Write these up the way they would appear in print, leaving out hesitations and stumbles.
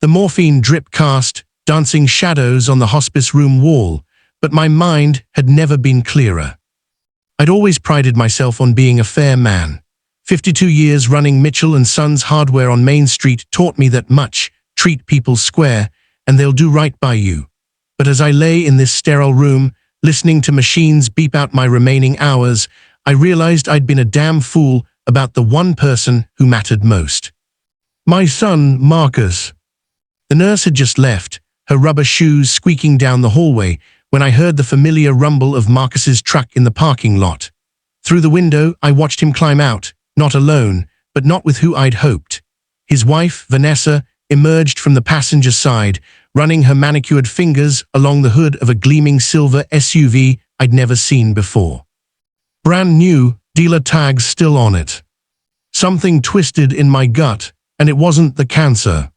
The morphine drip cast dancing shadows on the hospice room wall, but my mind had never been clearer. I'd always prided myself on being a fair man. 52 years running Mitchell & Sons Hardware on Main Street taught me that much. Treat people square, and they'll do right by you. But as I lay in this sterile room, listening to machines beep out my remaining hours, I realized I'd been a damn fool about the one person who mattered most. My son, Marcus. The nurse had just left, her rubber shoes squeaking down the hallway, when I heard the familiar rumble of Marcus's truck in the parking lot. Through the window, I watched him climb out, not alone, but not with who I'd hoped. His wife, Vanessa, emerged from the passenger side, running her manicured fingers along the hood of a gleaming silver SUV I'd never seen before. Brand new, dealer tags still on it. Something twisted in my gut, and it wasn't the cancer.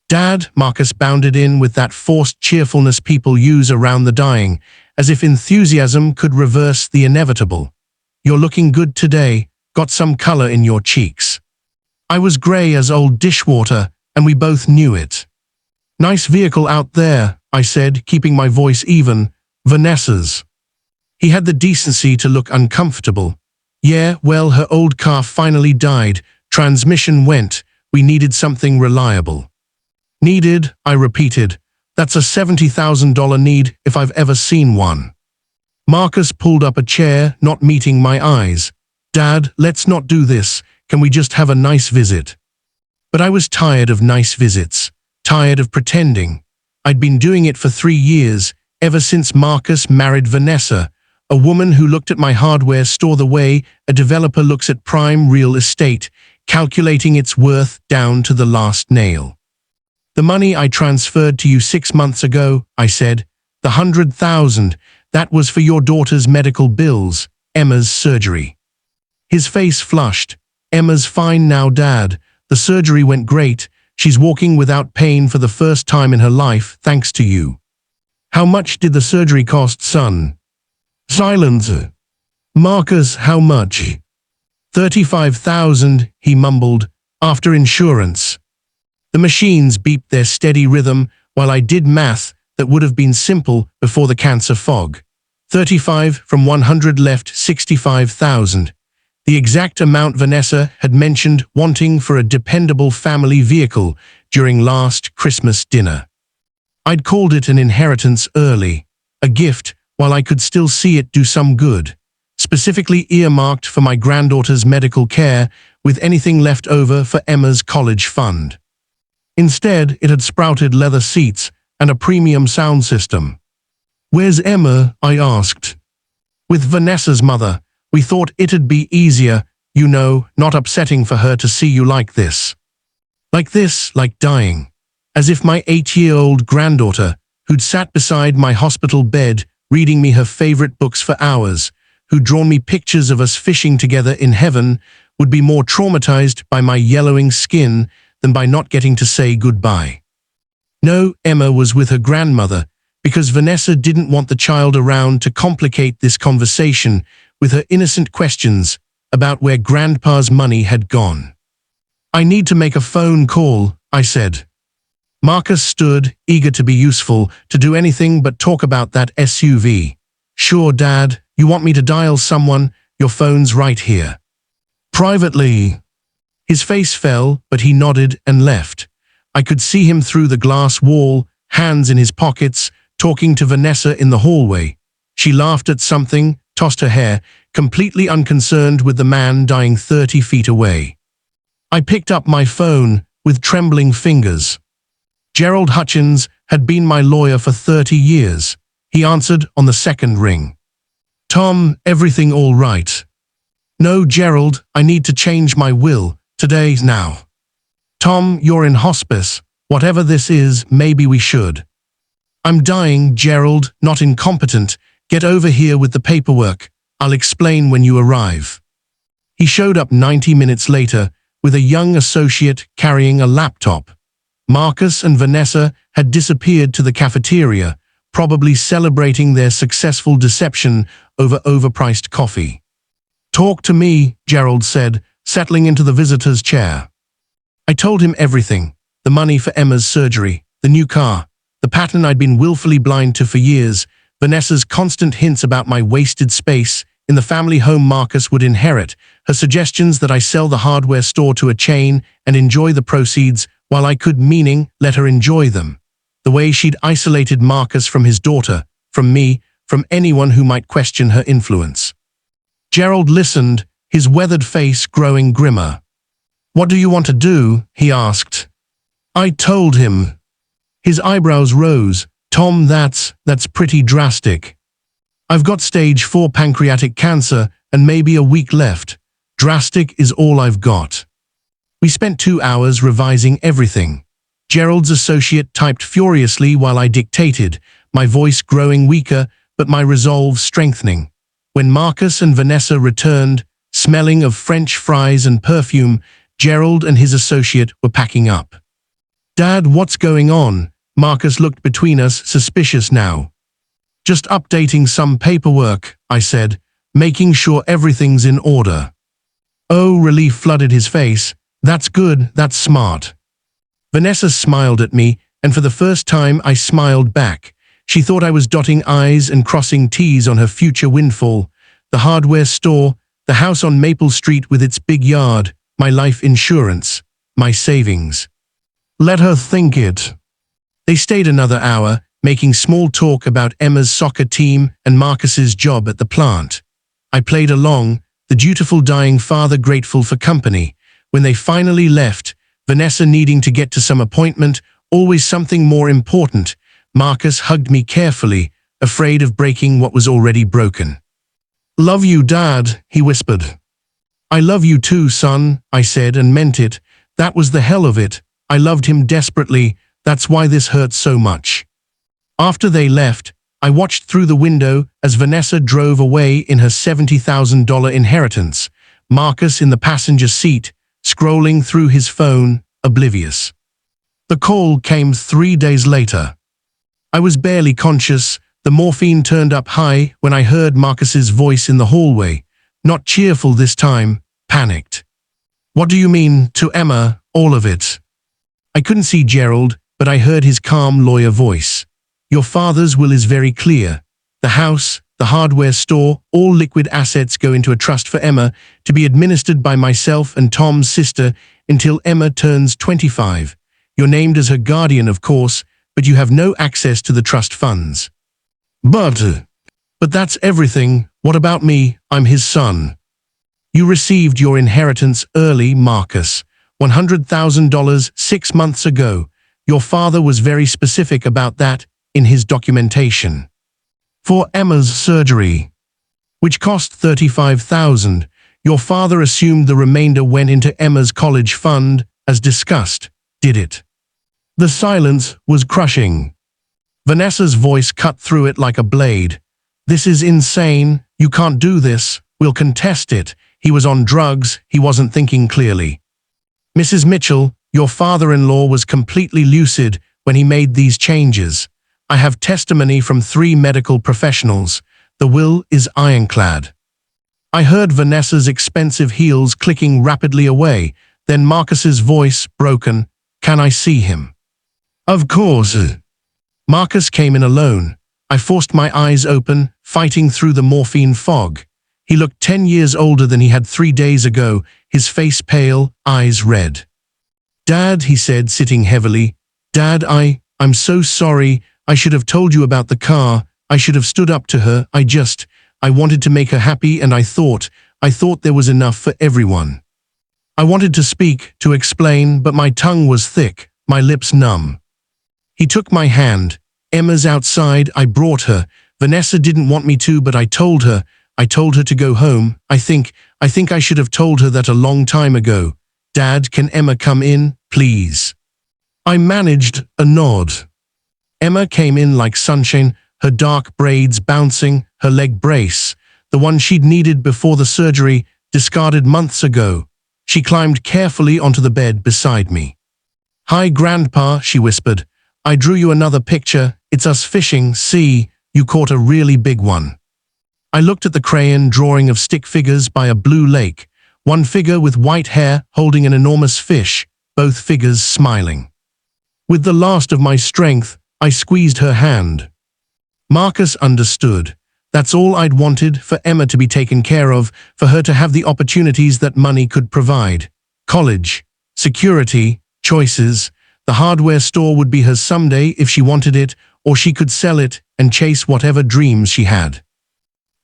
Dad, Marcus bounded in with that forced cheerfulness people use around the dying, as if enthusiasm could reverse the inevitable. You're looking good today, got some color in your cheeks. I was gray as old dishwater, and we both knew it. Nice vehicle out there, I said, keeping my voice even. Vanessa's. He had the decency to look uncomfortable. Yeah, well, her old car finally died, transmission went, we needed something reliable. Needed, I repeated. That's a $70,000 need if I've ever seen one. Marcus pulled up a chair, not meeting my eyes. Dad, let's not do this. Can we just have a nice visit? But I was tired of nice visits, tired of pretending. I'd been doing it for 3 years, ever since Marcus married Vanessa, a woman who looked at my hardware store the way a developer looks at prime real estate, calculating its worth down to the last nail. The money I transferred to you 6 months ago, I said, the $100,000, that was for your daughter's medical bills, Emma's surgery. His face flushed. Emma's fine now, Dad. The surgery went great. She's walking without pain for the first time in her life, thanks to you. How much did the surgery cost, son? Silence. Marcus, how much? $35,000, he mumbled, after insurance. The machines beeped their steady rhythm while I did math that would have been simple before the cancer fog. 35 from 100 left 65,000. The exact amount Vanessa had mentioned wanting for a dependable family vehicle during last Christmas dinner. I'd called it an inheritance early, a gift while I could still see it do some good, specifically earmarked for my granddaughter's medical care with anything left over for Emma's college fund. Instead, it had sprouted leather seats and a premium sound system. Where's Emma? I asked. With Vanessa's mother. We thought it'd be easier, you know, not upsetting for her to see you like this. Like this, like dying. As if my 8-year-old granddaughter, who'd sat beside my hospital bed, reading me her favorite books for hours, who'd drawn me pictures of us fishing together in heaven, would be more traumatized by my yellowing skin than by not getting to say goodbye. No, Emma was with her grandmother, because Vanessa didn't want the child around to complicate this conversation with her innocent questions about where Grandpa's money had gone. I need to make a phone call, I said. Marcus stood, eager to be useful, to do anything but talk about that SUV. Sure, Dad, you want me to dial someone? Your phone's right here. Privately. His face fell, but he nodded and left. I could see him through the glass wall, hands in his pockets, talking to Vanessa in the hallway. She laughed at something, tossed her hair, completely unconcerned with the man dying 30 feet away. I picked up my phone with trembling fingers. Gerald Hutchins had been my lawyer for 30 years. He answered on the second ring. Tom, everything all right? No, Gerald, I need to change my will, today, now. Tom, you're in hospice. Whatever this is, maybe we should. I'm dying, Gerald, not incompetent. Get over here with the paperwork. I'll explain when you arrive. He showed up 90 minutes later with a young associate carrying a laptop. Marcus and Vanessa had disappeared to the cafeteria, probably celebrating their successful deception over overpriced coffee. Talk to me, Gerald said, settling into the visitor's chair. I told him everything. the money for Emma's surgery, the new car, the pattern I'd been willfully blind to for years, Vanessa's constant hints about my wasted space in the family home Marcus would inherit, her suggestions that I sell the hardware store to a chain and enjoy the proceeds while I could, meaning let her enjoy them. The way she'd isolated Marcus from his daughter, from me, from anyone who might question her influence. Gerald listened, his weathered face growing grimmer. "What do you want to do?" he asked. I told him. His eyebrows rose. "Tom, that's pretty drastic. I've got stage 4 pancreatic cancer and maybe a week left. Drastic is all I've got." We spent 2 hours revising everything. Gerald's associate typed furiously while I dictated, my voice growing weaker but my resolve strengthening. When Marcus and Vanessa returned, smelling of French fries and perfume, Gerald and his associate were packing up. "Dad, what's going on?" Marcus looked between us, suspicious now. "Just updating some paperwork," I said, "making sure everything's in order." Oh, relief flooded his face. "That's good, that's smart." Vanessa smiled at me, and for the first time I smiled back. She thought I was dotting I's and crossing T's on her future windfall. The hardware store, the house on Maple Street with its big yard, my life insurance, my savings. Let her think it. They stayed another hour, making small talk about Emma's soccer team and Marcus's job at the plant. I played along, the dutiful dying father grateful for company. When they finally left, Vanessa needing to get to some appointment, always something more important, Marcus hugged me carefully, afraid of breaking what was already broken. "Love you, Dad," he whispered. "I love you too, son," I said and meant it. That was the hell of it. I loved him desperately. That's why this hurt so much. After they left, I watched through the window as Vanessa drove away in her $70,000 inheritance, Marcus in the passenger seat, scrolling through his phone, oblivious. The call came 3 days later. I was barely conscious. The morphine turned up high when I heard Marcus's voice in the hallway, not cheerful this time, panicked. "What do you mean, to Emma, all of it?" I couldn't see Gerald, but I heard his calm lawyer voice. "Your father's will is very clear. The house, the hardware store, all liquid assets go into a trust for Emma to be administered by myself and Tom's sister until Emma turns 25. You're named as her guardian, of course, but you have no access to the trust funds." But that's everything. What about me? I'm his son." "You received your inheritance early, Marcus. $100,000 6 months ago. Your father was very specific about that in his documentation. For Emma's surgery, which cost $35,000, your father assumed the remainder went into Emma's college fund, as discussed, did it?" The silence was crushing. Vanessa's voice cut through it like a blade. "This is insane. You can't do this. We'll contest it. He was on drugs. He wasn't thinking clearly." "Mrs. Mitchell, your father-in-law was completely lucid when he made these changes. I have testimony from 3 medical professionals. The will is ironclad." I heard Vanessa's expensive heels clicking rapidly away, then Marcus's voice, broken, "Can I see him?" "Of course." Marcus came in alone. I forced my eyes open, fighting through the morphine fog. He looked 10 years older than he had 3 days ago, his face pale, eyes red. "Dad," he said, sitting heavily. "Dad, I'm so sorry. I should have told you about the car. I should have stood up to her. I wanted to make her happy, and I thought there was enough for everyone. I wanted to speak, to explain, but my tongue was thick, my lips numb." He took my hand. "Emma's outside. I brought her. Vanessa didn't want me to, but I told her to go home. I think I should have told her that a long time ago. Dad, can Emma come in, please?" I managed a nod. Emma came in like sunshine, her dark braids bouncing, her leg brace, the one she'd needed before the surgery, discarded months ago. She climbed carefully onto the bed beside me. "Hi, Grandpa," she whispered. "I drew you another picture. It's us fishing. See, you caught a really big one." I looked at the crayon drawing of stick figures by a blue lake, one figure with white hair holding an enormous fish, both figures smiling. With the last of my strength, I squeezed her hand. Marcus understood. That's all I'd wanted, for Emma to be taken care of, for her to have the opportunities that money could provide. College, security, choices. The hardware store would be hers someday if she wanted it, or she could sell it and chase whatever dreams she had.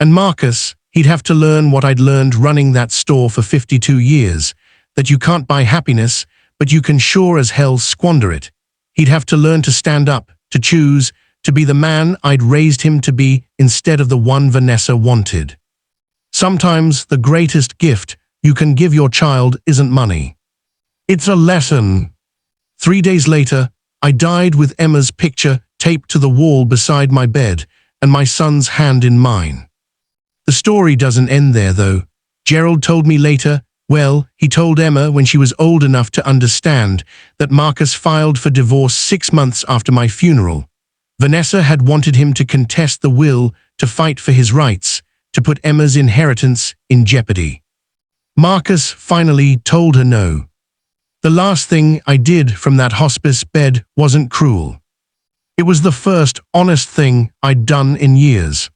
And Marcus, he'd have to learn what I'd learned running that store for 52 years, that you can't buy happiness, but you can sure as hell squander it. He'd have to learn to stand up, to choose, to be the man I'd raised him to be instead of the one Vanessa wanted. Sometimes the greatest gift you can give your child isn't money. It's a lesson. 3 days later, I died with Emma's picture taped to the wall beside my bed and my son's hand in mine. The story doesn't end there, though. Gerald told me later, well, he told Emma when she was old enough to understand that Marcus filed for divorce 6 months after my funeral. Vanessa had wanted him to contest the will, to fight for his rights, to put Emma's inheritance in jeopardy. Marcus finally told her no. The last thing I did from that hospice bed wasn't cruel. It was the first honest thing I'd done in years.